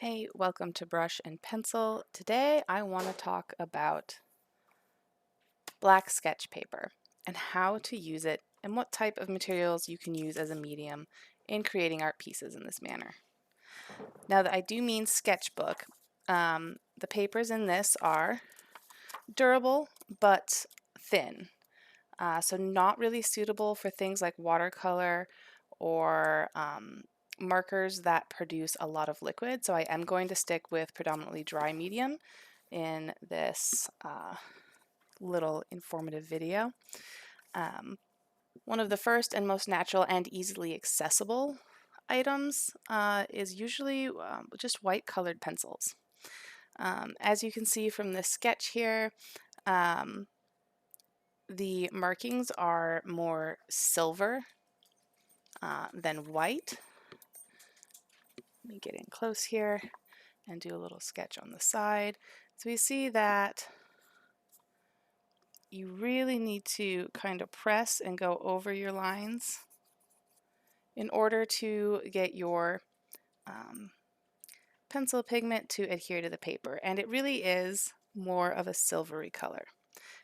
Hey, welcome to Brush and Pencil. Today I want to talk about black sketch paper and how to use it and what type of materials you can use as a medium in creating art pieces in this manner. Now that I do mean sketchbook, the papers in this are durable but thin, so not really suitable for things like watercolor or markers that produce a lot of liquid. So I am going to stick with predominantly dry medium in this little informative video. One of the first and most natural and easily accessible items is usually just white colored pencils. As you can see from this sketch here, the markings are more silver than white. Let me get in close here and do a little sketch on the side. So we see that you really need to kind of press and go over your lines in order to get your pencil pigment to adhere to the paper. And it really is more of a silvery color.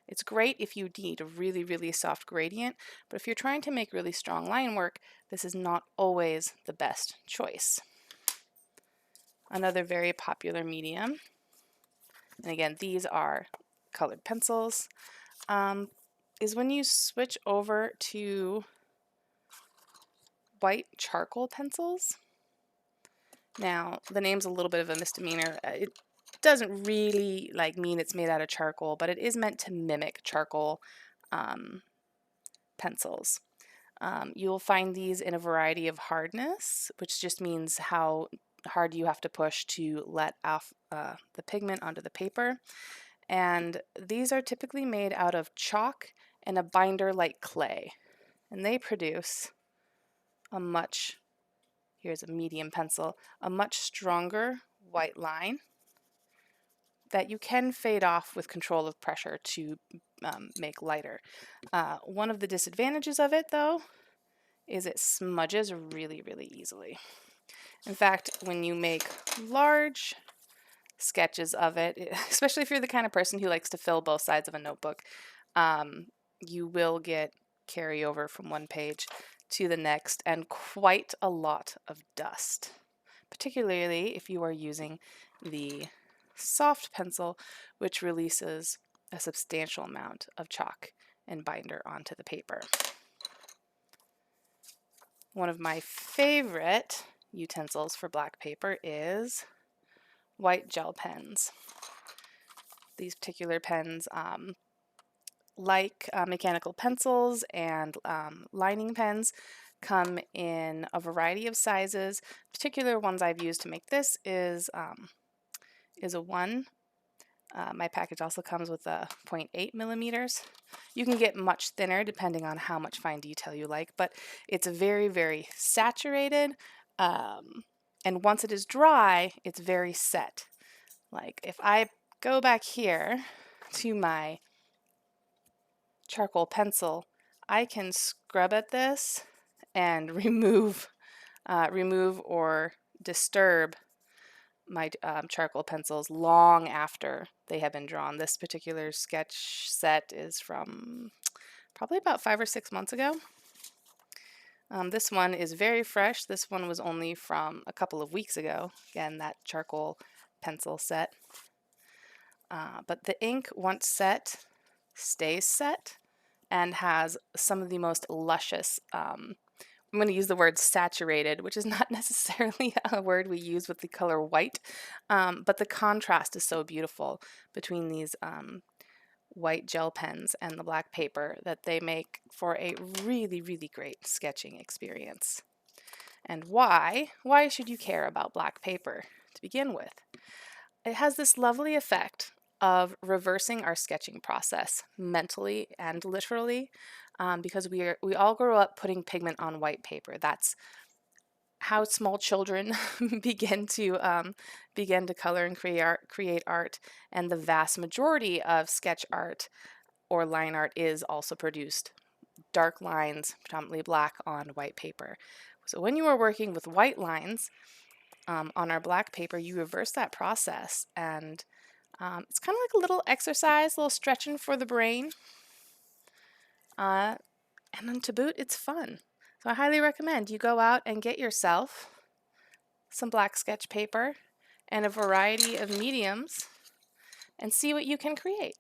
It's great if you need a really, really soft gradient, but if you're trying to make really strong line work, this is not always the best choice. Another very popular medium, and again, these are colored pencils, is when you switch over to white charcoal pencils. Now, the name's a little bit of a misdemeanor. It doesn't really mean it's made out of charcoal, but it is meant to mimic charcoal pencils. You'll find these in a variety of hardness, which just means how hard you have to push to let off the pigment onto the paper. And these are typically made out of chalk and a binder like clay. And they produce here's a medium pencil, a much stronger white line that you can fade off with control of pressure to make lighter. One of the disadvantages of it, though, is it smudges really, really easily. In fact, when you make large sketches of it, especially if you're the kind of person who likes to fill both sides of a notebook, you will get carryover from one page to the next and quite a lot of dust, particularly if you are using the soft pencil, which releases a substantial amount of chalk and binder onto the paper. One of my favorite utensils for black paper is white gel pens. These particular pens, like mechanical pencils and lining pens, come in a variety of sizes. Particular ones I've used to make this is a 1. My package also comes with a 0.8 millimeters. You can get much thinner depending on how much fine detail you like, but it's very, very saturated. And once it is dry, it's very set. Like if I go back here to my charcoal pencil, I can scrub at this and remove or disturb my charcoal pencils long after they have been drawn. This particular sketch set is from probably about 5 or 6 months ago. This one is very fresh. This one was only from a couple of weeks ago. Again, that charcoal pencil set. But the ink, once set, stays set and has some of the most luscious, I'm going to use the word saturated, which is not necessarily a word we use with the color white, but the contrast is so beautiful between these white gel pens and the black paper that they make for a really, really great sketching experience. And why? Why should you care about black paper to begin with? It has this lovely effect of reversing our sketching process mentally and literally, because we all grow up putting pigment on white paper. That's how small children begin to color and create art, and the vast majority of sketch art or line art is also produced dark lines, predominantly black, on white paper. So when you are working with white lines, on our black paper, you reverse that process, and it's kind of like a little exercise, a little stretching for the brain. And then to boot, it's fun. So I highly recommend you go out and get yourself some black sketch paper and a variety of mediums and see what you can create.